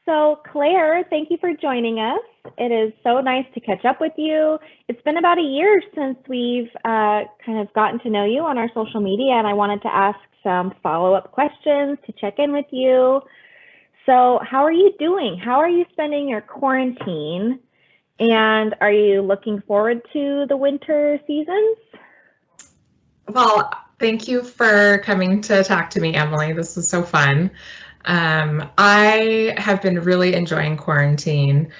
So, Claire, thank you for joining us. It is so nice to catch up with you. It's been about a year since we've kind of gotten to know you on our social media, and I wanted to ask some follow-up questions to check in with you. So, how are you doing? How are you spending your quarantine? And are you looking forward to the winter seasons? Well, thank you for coming to talk to me, Emily. This is so fun. I have been really enjoying quarantine.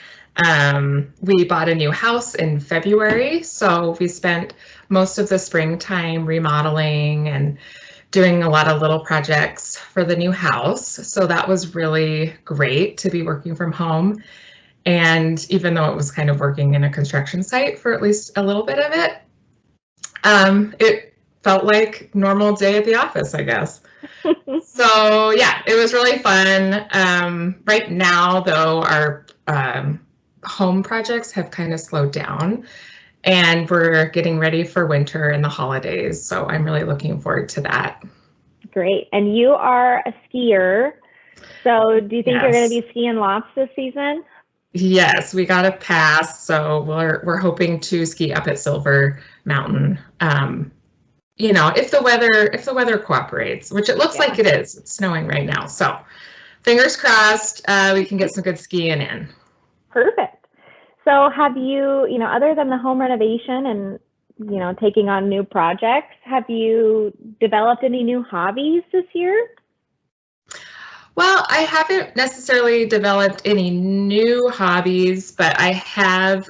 We bought a new house in February, so we spent most of the springtime remodeling and doing a lot of little projects for the new house. So that was really great to be working from home. And even though it was kind of working in a construction site for at least a little bit of it, it felt like normal day at the office, I guess. So yeah, it was really fun. Right now, though, our home projects have kind of slowed down, and we're getting ready for winter and the holidays. So I'm really looking forward to that. Great. And you are a skier. So do you think you're going to be skiing lots this season? Yes, we got a pass. So we're hoping to ski up at Silver Mountain. You know, if the weather cooperates, which it looks like it is. It's snowing right now. So fingers crossed, we can get some good skiing in. Perfect. So have you, other than the home renovation and, taking on new projects, have you developed any new hobbies this year? Well, I haven't necessarily developed any new hobbies, but I have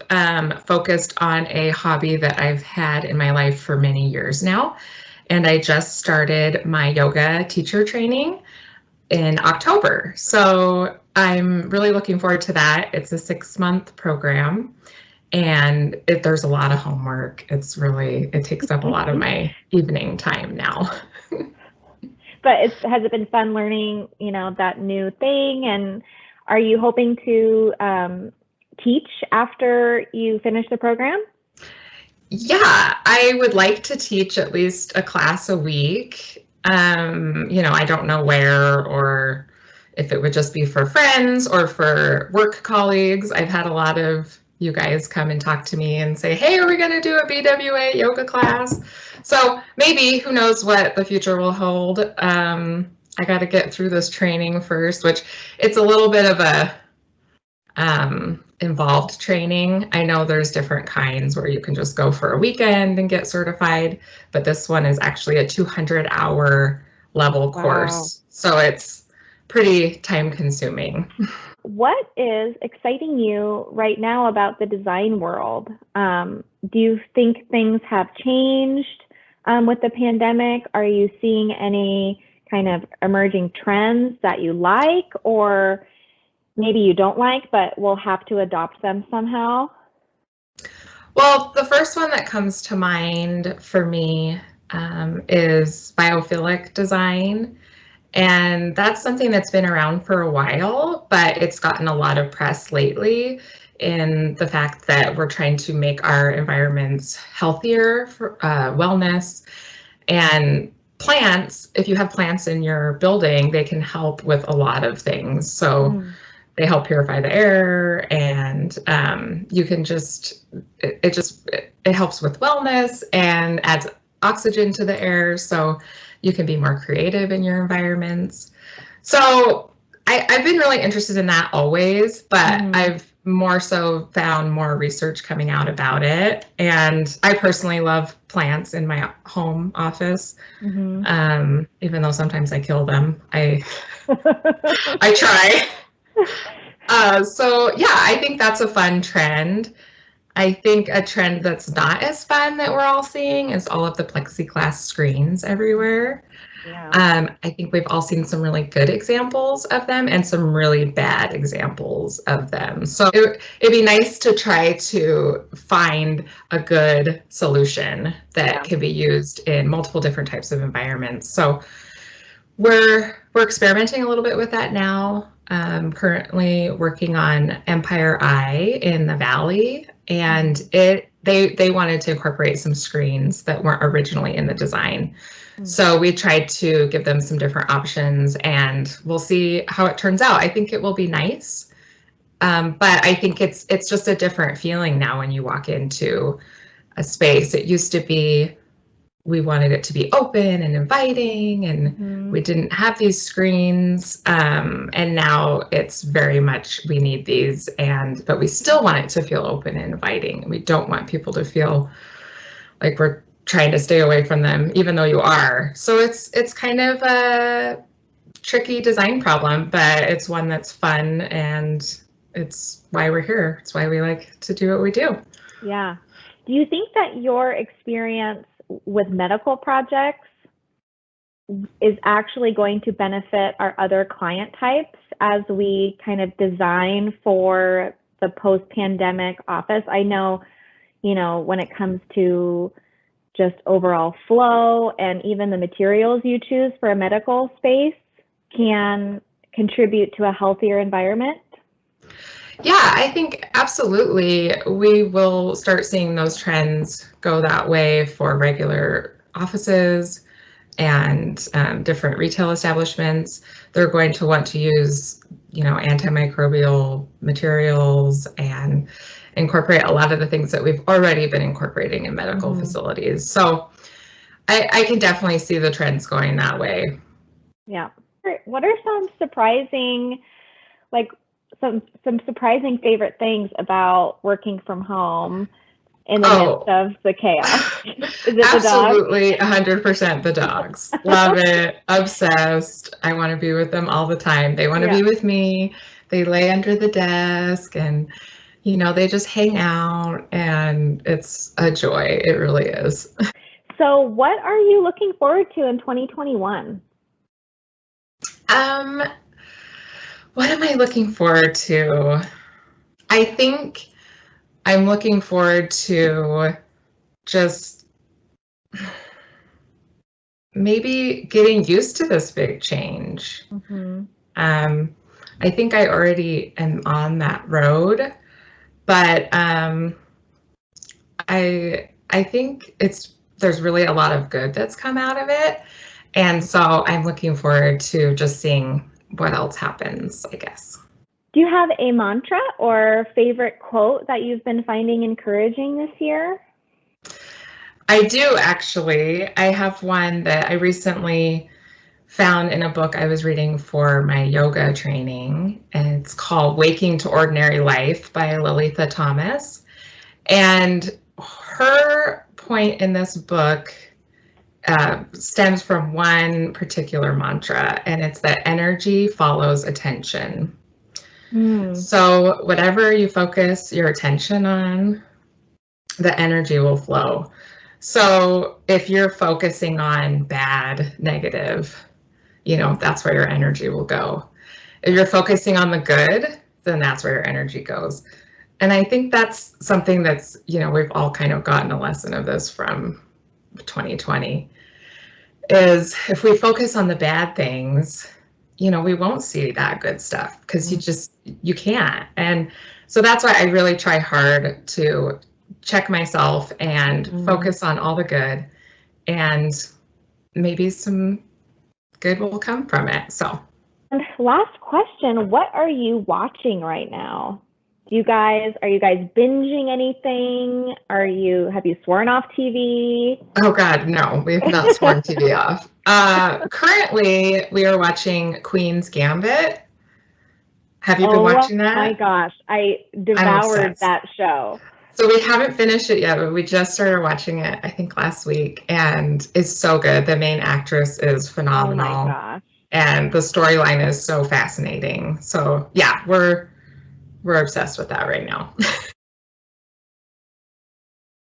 focused on a hobby that I've had in my life for many years now. And I just started my yoga teacher training in October. So I'm really looking forward to that. It's a 6-month program, and there's a lot of homework. It takes up a lot of my evening time now. But has it been fun learning, that new thing? And are you hoping to teach after you finish the program? Yeah, I would like to teach at least a class a week. I don't know where, or if it would just be for friends or for work colleagues. I've had a lot of you guys come and talk to me and say, hey, are we going to do a BWA yoga class? So maybe, who knows what the future will hold. I got to get through this training first, which it's a little bit of a involved training. I know there's different kinds where you can just go for a weekend and get certified, but this one is actually a 200-hour level course. So it's pretty time consuming. What is exciting you right now about the design world? Do you think things have changed with the pandemic? Are you seeing any kind of emerging trends that you like, or maybe you don't like, but we'll have to adopt them somehow? Well, the first one that comes to mind for me is biophilic design. And that's something that's been around for a while, but it's gotten a lot of press lately in the fact that we're trying to make our environments healthier for wellness. And plants, if you have plants in your building, they can help with a lot of things. So they help purify the air, and you can it helps with wellness and adds oxygen to the air. So you can be more creative in your environments. So I've been really interested in that always, but I've more so found more research coming out about it. And I personally love plants in my home office, even though sometimes I kill them. I try. So yeah, I think that's a fun trend. I think a trend that's not as fun that we're all seeing is all of the plexiglass screens everywhere. Yeah. I think we've all seen some really good examples of them and some really bad examples of them. So it'd be nice to try to find a good solution that can be used in multiple different types of environments. So we're experimenting a little bit with that now. Currently working on Empire Eye in the Valley, and they wanted to incorporate some screens that weren't originally in the design. So we tried to give them some different options, and we'll see how it turns out. I think it will be nice, but I think it's just a different feeling now when you walk into a space. It used to be we wanted it to be open and inviting, and we didn't have these screens, and now it's very much we need these, but we still want it to feel open and inviting. We don't want people to feel like we're trying to stay away from them, even though you are. So it's kind of a tricky design problem, but it's one that's fun, and it's why we're here. It's why we like to do what we do. Yeah. Do you think that your experience with medical projects is actually going to benefit our other client types as we kind of design for the post-pandemic office? I know, when it comes to just overall flow and even the materials you choose for a medical space can contribute to a healthier environment. Yeah, I think absolutely we will start seeing those trends go that way for regular offices and different retail establishments. They're going to want to use, antimicrobial materials and incorporate a lot of the things that we've already been incorporating in medical facilities. So I can definitely see the trends going that way. Yeah. What are some surprising, some surprising favorite things about working from home in the midst of the chaos? Is it absolutely, 100% the dogs. Love it. Obsessed. I want to be with them all the time. They want to be with me. They lay under the desk, and they just hang out, and it's a joy. It really is. So what are you looking forward to in 2021? What am I looking forward to? I think I'm looking forward to just maybe getting used to this big change. I think I already am on that road, but I think there's really a lot of good that's come out of it, and so I'm looking forward to just seeing what else happens, I guess. Do you have a mantra or favorite quote that you've been finding encouraging this year? I do, actually. I have one that I recently found in a book I was reading for my yoga training, and it's called Waking to Ordinary Life by Lilitha Thomas. And her point in this book stems from one particular mantra, and it's that energy follows attention. So whatever you focus your attention on, the energy will flow. So if you're focusing on bad, negative, that's where your energy will go. If you're focusing on the good, then that's where your energy goes. And I think that's something that's, we've all kind of gotten a lesson of this from 2020, is if we focus on the bad things, we won't see that good stuff because you can't. And so that's why I really try hard to check myself and focus on all the good, and maybe some good will come from it. So, and last question, what are you watching right now? Are you guys binging anything? Have you sworn off TV? Oh God, no, we have not sworn TV off. Currently, we are watching Queen's Gambit. Have you been watching that? Oh my gosh, I devoured that show. So we haven't finished it yet, but we just started watching it, I think, last week, and it's so good. The main actress is phenomenal. Oh my gosh. And the storyline is so fascinating. So yeah, we're obsessed with that right now.